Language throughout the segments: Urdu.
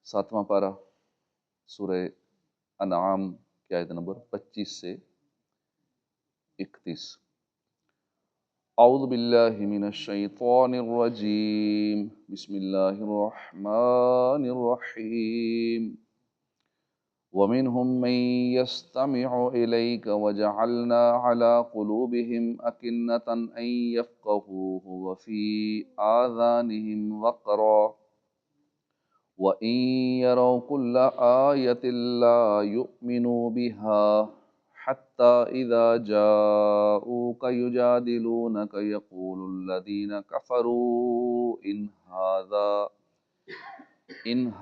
7واں پارہ سورہ انعام کی آیت نمبر 25 سے 31۔ اعوذ باللہ من الشیطان الرجیم، بسم اللہ الرحمن الرحیم۔ وَمِنْهُمْ مَنْ يَسْتَمِعُ إِلَيْكَ وَجَعَلْنَا عَلَى قُلُوبِهِمْ أَكِنَّةً أَنْ يَفْقَهُوهُ وَفِي آذَانِهِمْ وَقْرًا وَإِنْ يَرَوْا كُلَّ آيَةٍ لَا يُؤْمِنُوا بِهَا حَتَّى إِذَا جَاءُوكَ يُجَادِلُونَكَ يَقُولُ الَّذِينَ كَفَرُوا إِنْ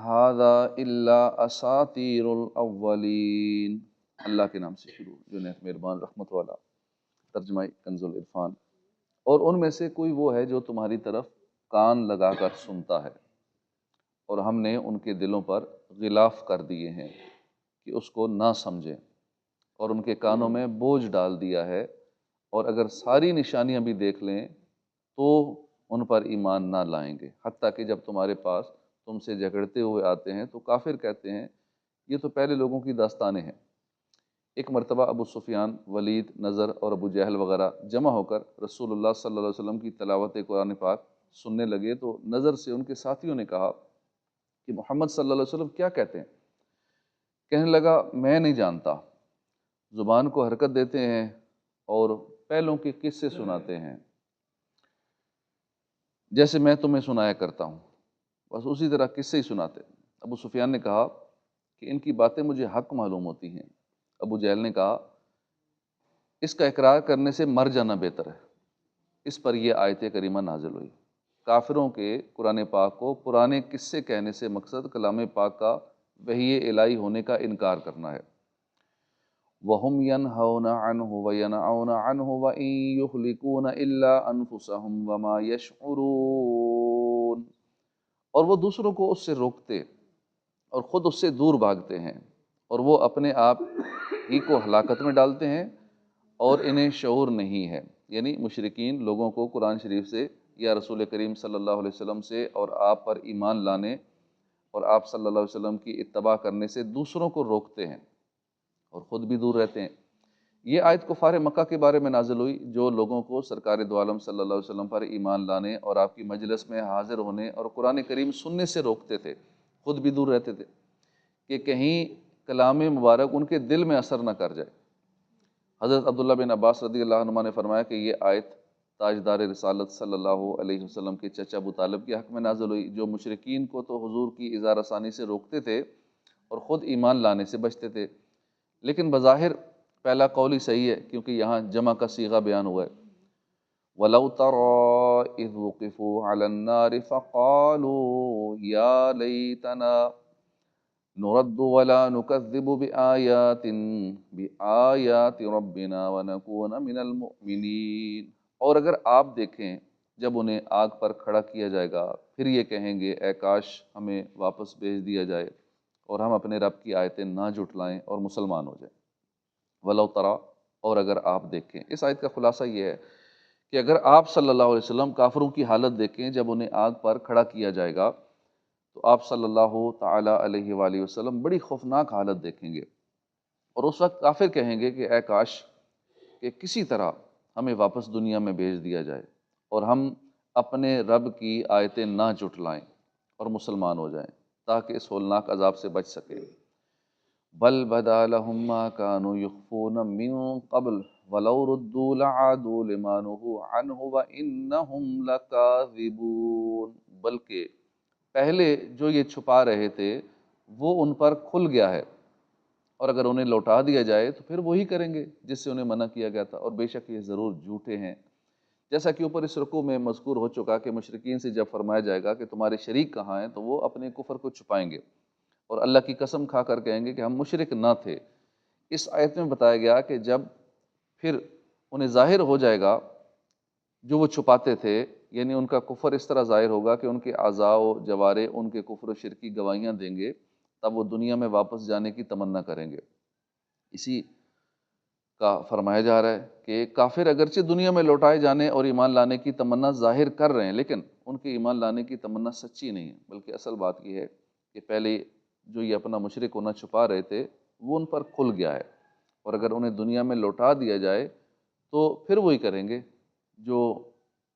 هَذَا إِلَّا أَسَاطِيرُ الْأَوَّلِينَ۔ اللہ کے نام سے شروع، جو نہایت مہربان رحمت والا۔ ترجمہ کنز العرفان۔ اور ان میں سے کوئی وہ ہے جو تمہاری طرف کان لگا کر سنتا ہے، اور ہم نے ان کے دلوں پر غلاف کر دیے ہیں کہ اس کو نہ سمجھیں، اور ان کے کانوں میں بوجھ ڈال دیا ہے، اور اگر ساری نشانیاں بھی دیکھ لیں تو ان پر ایمان نہ لائیں گے، حتیٰ کہ جب تمہارے پاس تم سے جھگڑتے ہوئے آتے ہیں تو کافر کہتے ہیں یہ تو پہلے لوگوں کی داستانیں ہیں۔ ایک مرتبہ ابو سفیان، ولید، نضر اور ابو جہل وغیرہ جمع ہو کر رسول اللہ صلی اللہ علیہ وسلم کی تلاوت قرآن پاک سننے لگے تو نضر سے ان کے ساتھیوں نے کہا کہ محمد صلی اللہ علیہ وسلم کیا کہتے ہیں؟ کہنے لگا میں نہیں جانتا، زبان کو حرکت دیتے ہیں اور پہلوں کے قصے سناتے ہیں جیسے میں تمہیں سنایا کرتا ہوں، بس اسی طرح قصے ہی سناتے۔ ابو سفیان نے کہا کہ ان کی باتیں مجھے حق معلوم ہوتی ہیں۔ ابو جہل نے کہا اس کا اقرار کرنے سے مر جانا بہتر ہے۔ اس پر یہ آیت کریمہ نازل ہوئی۔ کافروں کے قرآن پاک کو پرانے قصے کہنے سے مقصد کلام پاک کا وحی الہی ہونے کا انکار کرنا ہے۔ وَهُمْ يَنْهَوْنَ عَنْهُ وَيَنْأَوْنَ عَنْهُ وَإِنْ يُهْلِكُونَ إِلَّا أَنفُسَهُمْ وَمَا يَشْعُرُونَ۔ اور وہ دوسروں کو اس سے روکتے اور خود اس سے دور بھاگتے ہیں، اور وہ اپنے آپ ہی کو ہلاکت میں ڈالتے ہیں اور انہیں شعور نہیں ہے۔ یعنی مشرکین لوگوں کو قرآن شریف سے یا رسول کریم صلی اللہ علیہ وسلم سے اور آپ پر ایمان لانے اور آپ صلی اللہ علیہ وسلم کی اتباع کرنے سے دوسروں کو روکتے ہیں اور خود بھی دور رہتے ہیں۔ یہ آیت کفار مکہ کے بارے میں نازل ہوئی جو لوگوں کو سرکار دو عالم صلی اللہ علیہ وسلم پر ایمان لانے اور آپ کی مجلس میں حاضر ہونے اور قرآن کریم سننے سے روکتے تھے، خود بھی دور رہتے تھے کہ کہیں کلام مبارک ان کے دل میں اثر نہ کر جائے۔ حضرت عبداللہ بن عباس رضی اللہ عنہما نے فرمایا کہ یہ آیت تاجدار رسالت صلی اللہ علیہ وسلم کے چچا ابو طالب کے حق میں نازل ہوئی، جو مشرکین کو تو حضور کی اظہار ثانی سے روکتے تھے اور خود ایمان لانے سے بچتے تھے، لیکن بظاہر پہلا قول ہی صحیح ہے کیونکہ یہاں جمع کا صیغہ بیان ہوا ہے۔ وَلَوْ تَرَىٰ إِذْ وُقِفُوا عَلَى النَّارِ فَقَالُوا يَا لَيْتَنَا نُرَدُّ وَلَا نُكَذِّبُ بِآيَاتِ رَبِّنَا وَنَكُونَ مِنَ الْمُؤْمِنِينَ۔ اور اگر آپ دیکھیں جب انہیں آگ پر کھڑا کیا جائے گا پھر یہ کہیں گے اے کاش ہمیں واپس بھیج دیا جائے اور ہم اپنے رب کی آیتیں نہ جھٹلائیں اور مسلمان ہو جائیں۔ وَلَوْ تَرَىٰ، اور اگر آپ دیکھیں۔ اس آیت کا خلاصہ یہ ہے کہ اگر آپ صلی اللہ علیہ وسلم کافروں کی حالت دیکھیں جب انہیں آگ پر کھڑا کیا جائے گا تو آپ صلی اللہ تعالیٰ علیہ وآلہ وسلم بڑی خوفناک حالت دیکھیں گے، اور اس وقت کافر کہیں گے کہ اے کاش کہ کسی طرح ہمیں واپس دنیا میں بھیج دیا جائے اور ہم اپنے رب کی آیتیں نہ جھٹلائیں اور مسلمان ہو جائیں تاکہ اس ہولناک عذاب سے بچ سکے۔ بل بدا لهم ما كانوا يخفون من قبل ولو ردوا لعادوا لما نهوا عنه وانهم لكاذبون۔ بلکہ پہلے جو یہ چھپا رہے تھے وہ ان پر کھل گیا ہے، اور اگر انہیں لوٹا دیا جائے تو پھر وہی کریں گے جس سے انہیں منع کیا گیا تھا، اور بے شک یہ ضرور جھوٹے ہیں۔ جیسا کہ اوپر اس رکوع میں مذکور ہو چکا کہ مشرکین سے جب فرمایا جائے گا کہ تمہارے شریک کہاں ہیں تو وہ اپنے کفر کو چھپائیں گے اور اللہ کی قسم کھا کر کہیں گے کہ ہم مشرک نہ تھے۔ اس آیت میں بتایا گیا کہ جب پھر انہیں ظاہر ہو جائے گا جو وہ چھپاتے تھے، یعنی ان کا کفر اس طرح ظاہر ہوگا کہ ان کے اعضاء و جوارے ان کے کفر و شرک کی گواہیاں دیں گے، تب وہ دنیا میں واپس جانے کی تمنا کریں گے۔ اسی کا فرمایا جا رہا ہے کہ کافر اگرچہ دنیا میں لوٹائے جانے اور ایمان لانے کی تمنا ظاہر کر رہے ہیں، لیکن ان کے ایمان لانے کی تمنا سچی نہیں ہے، بلکہ اصل بات یہ ہے کہ پہلے جو یہ اپنا مشرک ہونا چھپا رہے تھے وہ ان پر کھل گیا ہے، اور اگر انہیں دنیا میں لوٹا دیا جائے تو پھر وہی کریں گے جو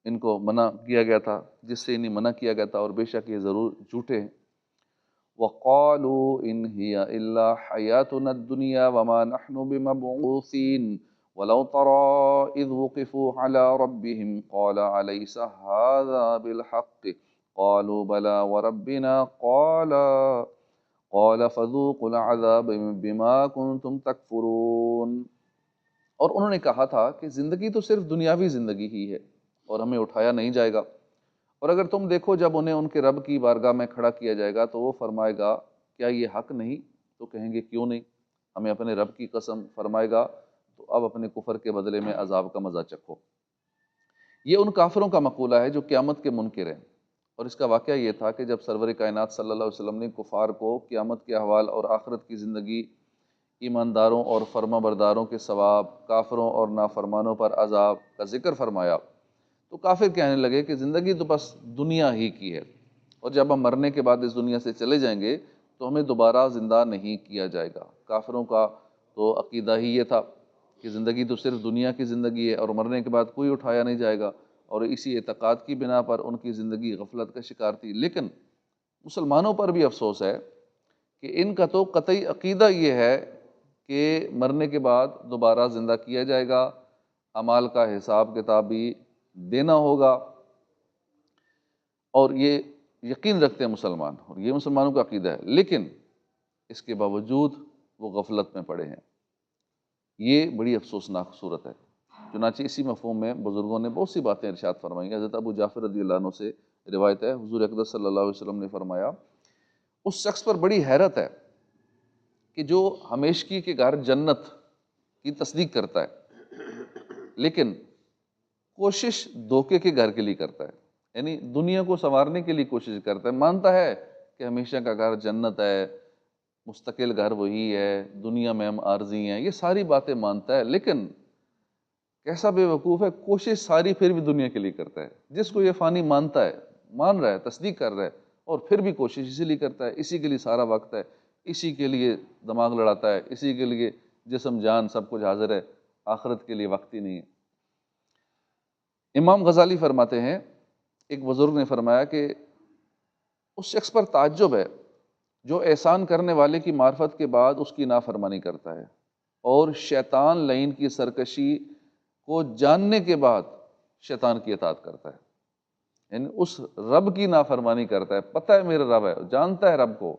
ان کو منع کیا گیا تھا، جس سے انہیں منع کیا گیا تھا، اور بے شک یہ ضرور جھوٹے ہیں۔ وَقَالُوا إِنْ هِيَ إِلَّا حَيَاتُنَا الدُّنْيَا وَمَا نَحْنُ بِمَبْعُوثِينَ وَلَوْ تَرَىٰ إِذْ وُقِفُوا عَلَىٰ رَبِّهِمْ قَالَ أَلَيْسَ هَٰذَا بِالْحَقِّ قَالُوا بَلَىٰ وَرَبِّنَا قَالَ فَذُوقُوا الْعَذَابَ بِمَا كُنتُمْ تَكْفُرُونَ۔ اور انہوں نے کہا تھا کہ زندگی تو صرف دنیاوی زندگی ہی ہے اور ہمیں اٹھایا نہیں جائے گا، اور اگر تم دیکھو جب انہیں ان کے رب کی بارگاہ میں کھڑا کیا جائے گا تو وہ فرمائے گا کیا یہ حق نہیں؟ تو کہیں گے کیوں نہیں، ہمیں اپنے رب کی قسم، فرمائے گا تو اب اپنے کفر کے بدلے میں عذاب کا مزہ چکھو۔ یہ ان کافروں کا مقولہ ہے جو قیامت کے منکر ہیں، اور اس کا واقعہ یہ تھا کہ جب سرور کائنات صلی اللہ علیہ وسلم نے کفار کو قیامت کے احوال اور آخرت کی زندگی، ایمانداروں اور فرما برداروں کے ثواب، کافروں اور نافرمانوں پر عذاب کا ذکر فرمایا، تو کافر کہنے لگے کہ زندگی تو بس دنیا ہی کی ہے، اور جب ہم مرنے کے بعد اس دنیا سے چلے جائیں گے تو ہمیں دوبارہ زندہ نہیں کیا جائے گا۔ کافروں کا تو عقیدہ ہی یہ تھا کہ زندگی تو صرف دنیا کی زندگی ہے اور مرنے کے بعد کوئی اٹھایا نہیں جائے گا، اور اسی اعتقاد کی بنا پر ان کی زندگی غفلت کا شکار تھی۔ لیکن مسلمانوں پر بھی افسوس ہے کہ ان کا تو قطعی عقیدہ یہ ہے کہ مرنے کے بعد دوبارہ زندہ کیا جائے گا، اعمال کا حساب کتاب بھی دینا ہوگا، اور یہ یقین رکھتے ہیں مسلمان، اور یہ مسلمانوں کا عقیدہ ہے، لیکن اس کے باوجود وہ غفلت میں پڑے ہیں۔ یہ بڑی افسوسناک صورت ہے۔ چنانچہ اسی مفہوم میں بزرگوں نے بہت سی باتیں ارشاد فرمائی ہیں۔ حضرت ابو جعفر رضی اللہ عنہ سے روایت ہے، حضور اقدس صلی اللہ علیہ وسلم نے فرمایا اس شخص پر بڑی حیرت ہے کہ جو ہمیشگی کے گھر جنت کی تصدیق کرتا ہے لیکن کوشش دھوکے کے گھر کے لیے کرتا ہے، یعنی دنیا کو سنوارنے کے لیے کوشش کرتا ہے، مانتا ہے کہ ہمیشہ کا گھر جنت ہے، مستقل گھر وہی ہے، دنیا میں ہم عارضی ہیں، یہ ساری باتیں مانتا ہے، لیکن کیسا بے وقوف ہے، کوشش ساری پھر بھی دنیا کے لیے کرتا ہے۔ جس کو یہ فانی مانتا ہے، مان رہا ہے، تصدیق کر رہا ہے، اور پھر بھی کوشش اسی لیے کرتا ہے، اسی کے لیے سارا وقت ہے، اسی کے لیے دماغ لڑاتا ہے، اسی کے لیے جسم جان سب کچھ حاضر ہے، آخرت کے لیے وقت ہی نہیں ہے۔ امام غزالی فرماتے ہیں، ایک بزرگ نے فرمایا کہ اس شخص پر تعجب ہے جو احسان کرنے والے کی معرفت کے بعد اس کی نافرمانی کرتا ہے، اور شیطان لعین کی سرکشی کو جاننے کے بعد شیطان کی اطاعت کرتا ہے، یعنی اس رب کی نافرمانی کرتا ہے، پتہ ہے میرا رب ہے، جانتا ہے رب کو،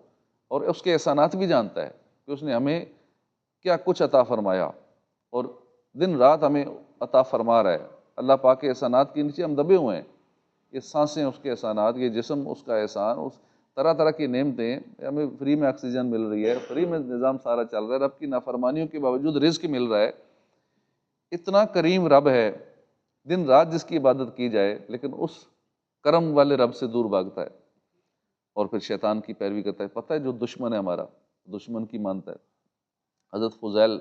اور اس کے احسانات بھی جانتا ہے کہ اس نے ہمیں کیا کچھ عطا فرمایا اور دن رات ہمیں عطا فرما رہا ہے۔ اللہ پاک کے احسانات کے نیچے ہم دبے ہوئے ہیں، یہ سانسیں اس کے احسانات، یہ جسم اس کا احسان، اس طرح طرح کی نعمتیں، ہمیں فری میں آکسیجن مل رہی ہے، فری میں نظام سارا چل رہا ہے، رب کی نافرمانیوں کے باوجود رزق مل رہا ہے۔ اتنا کریم رب ہے، دن رات جس کی عبادت کی جائے لیکن اس کرم والے رب سے دور بھاگتا ہے اور پھر شیطان کی پیروی کرتا ہے۔ پتہ ہے جو دشمن ہے ہمارا، دشمن کی مانتا ہے۔ حضرت فضیل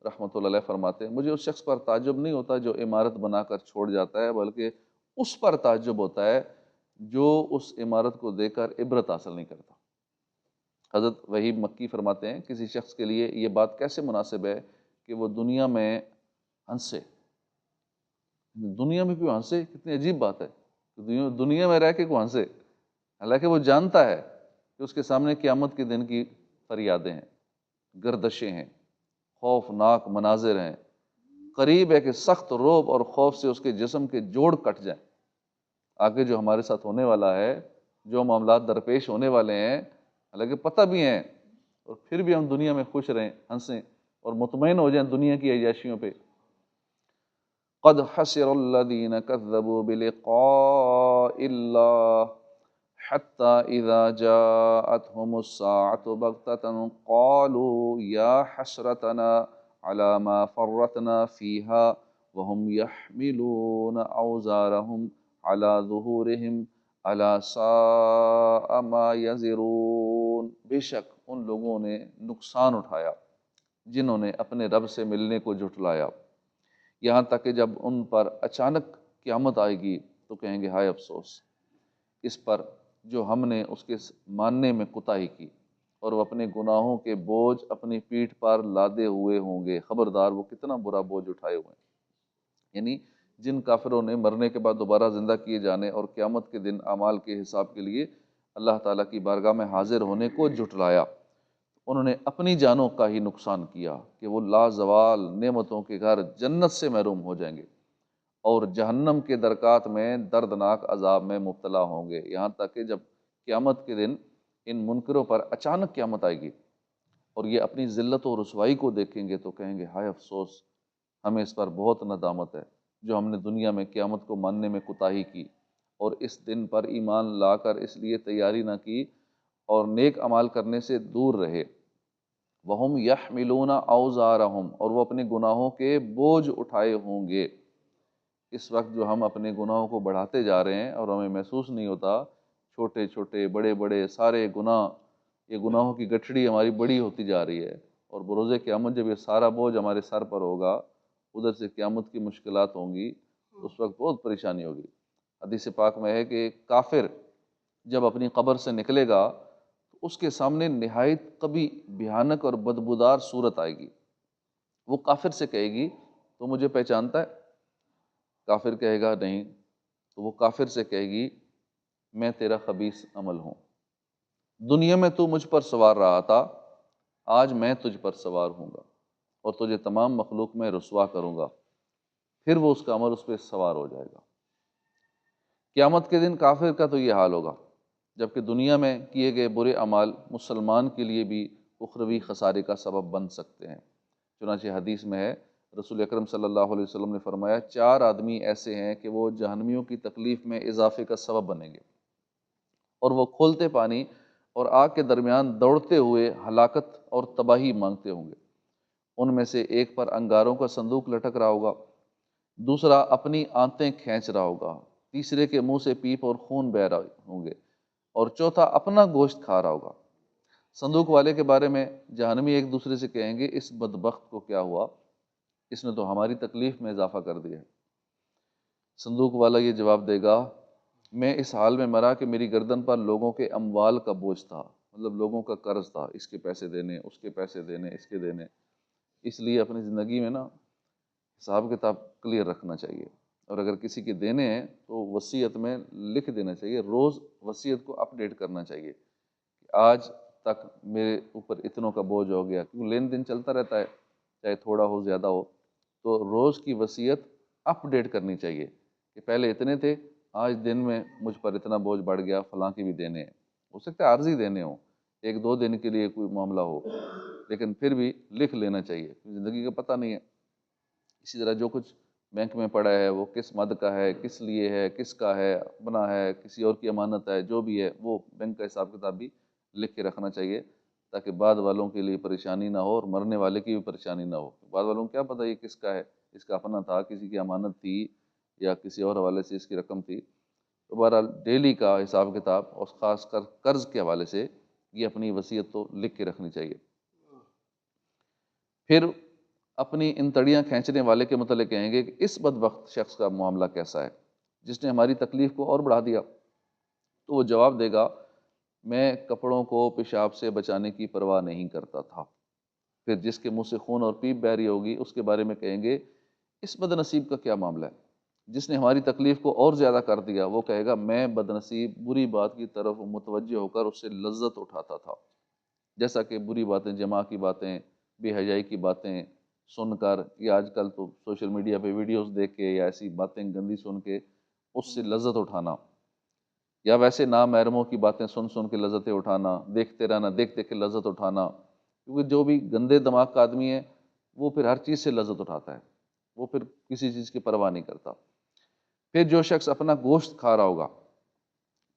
رحمۃ اللہ علیہ فرماتے ہیں مجھے اس شخص پر تعجب نہیں ہوتا جو عمارت بنا کر چھوڑ جاتا ہے، بلکہ اس پر تعجب ہوتا ہے جو اس عمارت کو دیکھ کر عبرت حاصل نہیں کرتا۔ حضرت وحید مکی فرماتے ہیں کسی شخص کے لیے یہ بات کیسے مناسب ہے کہ وہ دنیا میں ہنسے، دنیا میں کوئی ہنسے، کتنی عجیب بات ہے، دنیا میں رہ کے کوئی ہنسے، حالانکہ وہ جانتا ہے کہ اس کے سامنے قیامت کے دن کی فریادیں ہیں، گردشیں ہیں، خوفناک مناظر ہیں، قریب ہے کہ سخت روب اور خوف سے اس کے جسم کے جوڑ کٹ جائیں۔ آگے جو ہمارے ساتھ ہونے والا ہے، جو معاملات درپیش ہونے والے ہیں، حالانکہ پتہ بھی ہیں، اور پھر بھی ہم دنیا میں خوش رہیں، ہنسیں اور مطمئن ہو جائیں دنیا کی عیاشیوں پہ۔ قد حسر الذين كذبوا بلقاء الله حتى إذا جاءتهم الساعة بغتة قالوا يا حسرتنا على ما فرطنا فيها وهم يحملون أوزارهم على ظهورهم ألا ساء ما يزرون۔ بے شک ان لوگوں نے نقصان اٹھایا جنہوں نے اپنے رب سے ملنے کو جھٹلایا، یہاں تک کہ جب ان پر اچانک قیامت آئے گی تو کہیں گے ہائے افسوس اس پر جو ہم نے اس کے ماننے میں کوتاہی کی، اور وہ اپنے گناہوں کے بوجھ اپنی پیٹھ پر لادے ہوئے ہوں گے، خبردار وہ کتنا برا بوجھ اٹھائے ہوئے ہیں۔ یعنی جن کافروں نے مرنے کے بعد دوبارہ زندہ کیے جانے اور قیامت کے دن اعمال کے حساب کے لیے اللہ تعالیٰ کی بارگاہ میں حاضر ہونے کو جھٹلایا، انہوں نے اپنی جانوں کا ہی نقصان کیا کہ وہ لازوال نعمتوں کے گھر جنت سے محروم ہو جائیں گے اور جہنم کے درکات میں دردناک عذاب میں مبتلا ہوں گے، یہاں تک کہ جب قیامت کے دن ان منکروں پر اچانک قیامت آئے گی اور یہ اپنی ذلت و رسوائی کو دیکھیں گے تو کہیں گے ہائے افسوس، ہمیں اس پر بہت ندامت ہے جو ہم نے دنیا میں قیامت کو ماننے میں کوتاہی کی اور اس دن پر ایمان لا کر اس لیے تیاری نہ کی اور نیک عمال کرنے سے دور رہے۔ وَهُمْ يَحْمِلُونَ أَوْزَارَهُمْ، اور وہ اپنے گناہوں کے بوجھ اٹھائے ہوں گے۔ اس وقت جو ہم اپنے گناہوں کو بڑھاتے جا رہے ہیں اور ہمیں محسوس نہیں ہوتا، چھوٹے چھوٹے بڑے بڑے سارے گناہ، یہ گناہوں کی گٹھڑی ہماری بڑی ہوتی جا رہی ہے، اور بروز قیامت جب یہ سارا بوجھ ہمارے سر پر ہوگا، ادھر سے قیامت کی مشکلات ہوں گی، اس وقت بہت پریشانی ہوگی۔ حدیث پاک میں ہے کہ کافر جب اپنی قبر سے نکلے گا تو اس کے سامنے نہایت قبیح، بھیانک اور بدبودار صورت آئے گی۔ وہ کافر سے کہے گی تو مجھے پہچانتا ہے؟ کافر کہے گا نہیں، تو وہ کافر سے کہے گی میں تیرا خبیث عمل ہوں، دنیا میں تو مجھ پر سوار رہا تھا، آج میں تجھ پر سوار ہوں گا اور تجھے تمام مخلوق میں رسوا کروں گا۔ پھر وہ اس کا عمل اس پہ سوار ہو جائے گا۔ قیامت کے دن کافر کا تو یہ حال ہوگا، جبکہ دنیا میں کیے گئے برے اعمال مسلمان کے لیے بھی اخروی خسارے کا سبب بن سکتے ہیں۔ چنانچہ حدیث میں ہے، رسول اکرم صلی اللہ علیہ وسلم نے فرمایا 4 آدمی ایسے ہیں کہ وہ جہنمیوں کی تکلیف میں اضافے کا سبب بنیں گے، اور وہ کھولتے پانی اور آگ کے درمیان دوڑتے ہوئے ہلاکت اور تباہی مانگتے ہوں گے۔ ان میں سے ایک پر انگاروں کا صندوق لٹک رہا ہوگا، دوسرا اپنی آنتیں کھینچ رہا ہوگا، تیسرے کے منہ سے پیپ اور خون بہہ رہے ہوں گے، اور چوتھا اپنا گوشت کھا رہا ہوگا۔ صندوق والے کے بارے میں جہنمی ایک دوسرے سے کہیں گے اس بدبخت کو کیا ہوا، اس نے تو ہماری تکلیف میں اضافہ کر دیا ہے۔ صندوق والا یہ جواب دے گا میں اس حال میں مرا کہ میری گردن پر لوگوں کے اموال کا بوجھ تھا، مطلب لوگوں کا قرض تھا، اس کے پیسے دینے، اس کے پیسے دینے، اس کے دینے۔ اس لیے اپنی زندگی میں نا حساب کتاب کلیئر رکھنا چاہیے، اور اگر کسی کے دینے ہیں تو وصیت میں لکھ دینا چاہیے، روز وصیت کو اپ ڈیٹ کرنا چاہیے کہ آج تک میرے اوپر اتنوں کا بوجھ ہو گیا، کیونکہ لین دین چلتا رہتا ہے، چاہے تھوڑا ہو زیادہ ہو، تو روز کی وصیت اپ ڈیٹ کرنی چاہیے کہ پہلے اتنے تھے، آج دن میں مجھ پر اتنا بوجھ بڑھ گیا، فلاں کی بھی دینے ہیں، ہو سکتا ہے عارضی دینے ہوں، 1-2 دن کے لیے کوئی معاملہ ہو، لیکن پھر بھی لکھ لینا چاہیے، زندگی کا پتہ نہیں ہے۔ اسی طرح جو کچھ بینک میں پڑا ہے وہ کس مد کا ہے، کس لیے ہے، کس کا ہے، اپنا ہے، کسی اور کی امانت ہے، جو بھی ہے وہ بینک کا حساب کتاب بھی لکھ کے رکھنا چاہیے، تاکہ بعد والوں کے لیے پریشانی نہ ہو اور مرنے والے کی بھی پریشانی نہ ہو۔ بعد والوں کو کیا پتہ یہ کس کا ہے، اس کا اپنا تھا، کسی کی امانت تھی یا کسی اور حوالے سے اس کی رقم تھی۔ تو بہرحال ڈیلی کا حساب کتاب اور خاص کر قرض کے حوالے سے یہ اپنی وصیت تو لکھ کے رکھنی چاہیے۔ پھر اپنی ان تڑیاں کھینچنے والے کے متعلق کہیں گے کہ اس بدبخت شخص کا معاملہ کیسا ہے جس نے ہماری تکلیف کو اور بڑھا دیا، تو وہ جواب دے گا میں کپڑوں کو پیشاب سے بچانے کی پرواہ نہیں کرتا تھا۔ پھر جس کے منہ سے خون اور پیپ بہ رہی ہوگی اس کے بارے میں کہیں گے اس بد نصیب کا کیا معاملہ ہے جس نے ہماری تکلیف کو اور زیادہ کر دیا۔ وہ کہے گا میں بد نصیب بری بات کی طرف متوجہ ہو کر اس سے لذت اٹھاتا تھا، جیسا کہ بری باتیں، جماع کی باتیں، بے حیائی کی باتیں سن کر، یا آج کل تو سوشل میڈیا پہ ویڈیوز دیکھ کے یا ایسی باتیں گندی سن کے اس سے لذت اٹھانا، یا ویسے نامحرموں کی باتیں سن کے لذتیں اٹھانا، دیکھتے رہنا، دیکھ دیکھ کے لذت اٹھانا، کیونکہ جو بھی گندے دماغ کا آدمی ہے وہ پھر ہر چیز سے لذت اٹھاتا ہے، وہ پھر کسی چیز کی پرواہ نہیں کرتا۔ پھر جو شخص اپنا گوشت کھا رہا ہوگا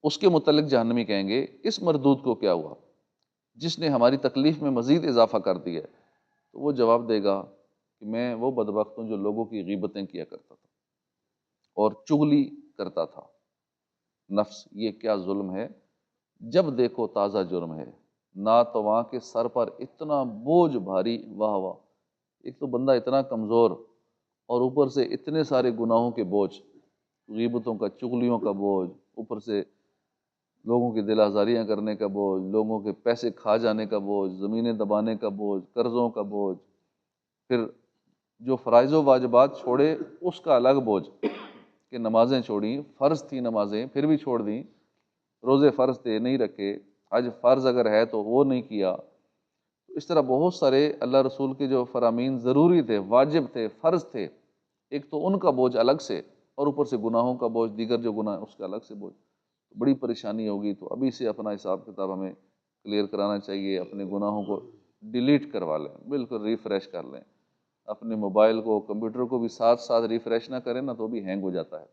اس کے متعلق جہنمی کہیں گے اس مردود کو کیا ہوا جس نے ہماری تکلیف میں مزید اضافہ کر دیا ہے۔ تو وہ جواب دے گا کہ میں وہ بدبخت ہوں جو لوگوں کی غیبتیں کیا کرتا تھا اور چغلی کرتا تھا۔ نفس یہ کیا ظلم ہے، جب دیکھو تازہ جرم ہے، ناتواں کے سر پر اتنا بوجھ بھاری، واہ واہ، ایک تو بندہ اتنا کمزور اور اوپر سے اتنے سارے گناہوں کے بوجھ، غیبتوں کا، چغلیوں کا بوجھ، اوپر سے لوگوں کی دل آزاریاں کرنے کا بوجھ، لوگوں کے پیسے کھا جانے کا بوجھ، زمینیں دبانے کا بوجھ، قرضوں کا بوجھ، پھر جو فرائض و واجبات چھوڑے اس کا الگ بوجھ کہ نمازیں چھوڑیں، فرض تھیں نمازیں پھر بھی چھوڑ دیں، روزے فرض تھے نہیں رکھے، حج فرض اگر ہے تو وہ نہیں کیا۔ اس طرح بہت سارے اللہ رسول کے جو فرامین ضروری تھے، واجب تھے، فرض تھے، ایک تو ان کا بوجھ الگ سے، اور اوپر سے گناہوں کا بوجھ، دیگر جو گناہ اس کا الگ سے بوجھ، بڑی پریشانی ہوگی۔ تو ابھی سے اپنا حساب کتاب ہمیں کلیئر کرانا چاہیے، اپنے گناہوں کو ڈیلیٹ کروا لیں، بالکل ریفریش کر لیں۔ اپنے موبائل کو، کمپیوٹر کو بھی ساتھ ساتھ ریفریش نہ کریں نا تو بھی ہینگ ہو جاتا ہے۔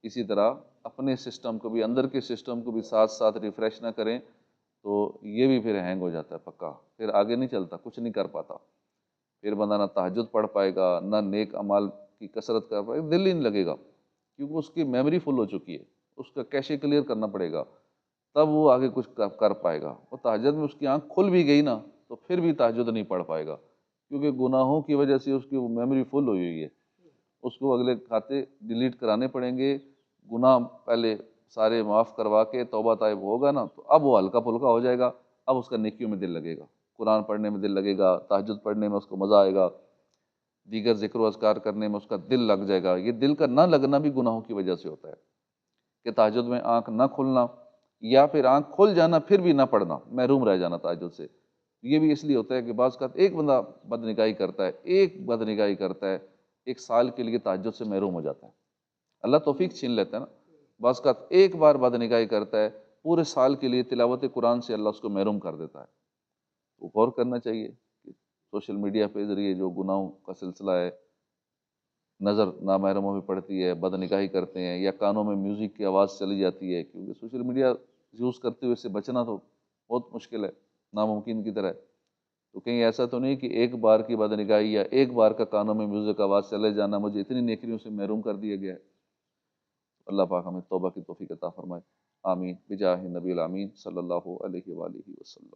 اسی طرح اپنے سسٹم کو بھی، اندر کے سسٹم کو بھی ساتھ ساتھ ریفریش نہ کریں تو یہ بھی پھر ہینگ ہو جاتا ہے پکا، پھر آگے نہیں چلتا، کچھ نہیں کر پاتا، پھر بندہ نہ تہجد پڑھ پائے گا، نہ نیک اعمال کی کثرت کر پائے گا، دل ہی نہیں لگے گا، کیونکہ اس کی میموری فل ہو چکی ہے، اس کا کیشے کلیئر کرنا پڑے گا، تب وہ آگے کچھ کر پائے گا۔ اور تہجد میں اس کی آنکھ کھل بھی گئی نا تو پھر بھی تہجد نہیں پڑھ پائے گا، کیونکہ گناہوں کی وجہ سے اس کی وہ میموری فل ہوئی ہوئی ہے، اس کو اگلے کھاتے ڈیلیٹ کرانے پڑیں گے۔ گناہ پہلے سارے معاف کروا کے توبہ طائب ہوگا نا تو اب وہ ہلکا پھلکا ہو جائے گا، اب اس کا نیکیوں میں دل لگے گا، قرآن پڑھنے میں دل لگے گا، تہجد پڑھنے میں اس کو مزہ آئے گا، دیگر ذکر و اذکار کرنے میں اس کا دل لگ جائے گا۔ یہ دل کا نہ لگنا بھی گناہوں کی وجہ سے ہوتا ہے کہ تہجد میں آنکھ نہ کھلنا، یا پھر آنکھ کھل جانا پھر بھی نہ پڑھنا، محروم رہ جانا تہجد سے۔ یہ بھی اس لیے ہوتا ہے کہ بعض اوقات ایک بندہ بدنگاہی کرتا ہے، ایک بدنگاہی کرتا ہے، ایک سال کے لیے تہجد سے محروم ہو جاتا ہے، اللہ توفیق چھین لیتا ہے نا۔ بعض اوقات ایک بار بدنگاہی کرتا ہے، پورے سال کے لیے تلاوت قرآن سے اللہ اس کو محروم کر دیتا ہے۔ تو غور کرنا چاہیے کہ سوشل میڈیا کے ذریعے جو گناہوں کا سلسلہ ہے، نظر نامحرموں میں پڑتی ہے، بدنگاہی کرتے ہیں، یا کانوں میں میوزک کی آواز چلی جاتی ہے، کیونکہ سوشل میڈیا یوز کرتے ہوئے اس سے بچنا تو بہت مشکل ہے، ناممکن کی طرح ہے۔ تو کہیں ایسا تو نہیں کہ ایک بار کی بدنگاہی یا ایک بار کا کانوں میں میوزک آواز چلے جانا مجھے اتنی نیکیوں سے محروم کر دیا گیا ہے۔ اللہ پاک ہمیں توبہ کی توفیق عطا فرمائے، آمین بجاہ نبی الامین صلی اللہ علیہ وآلہ وسلم۔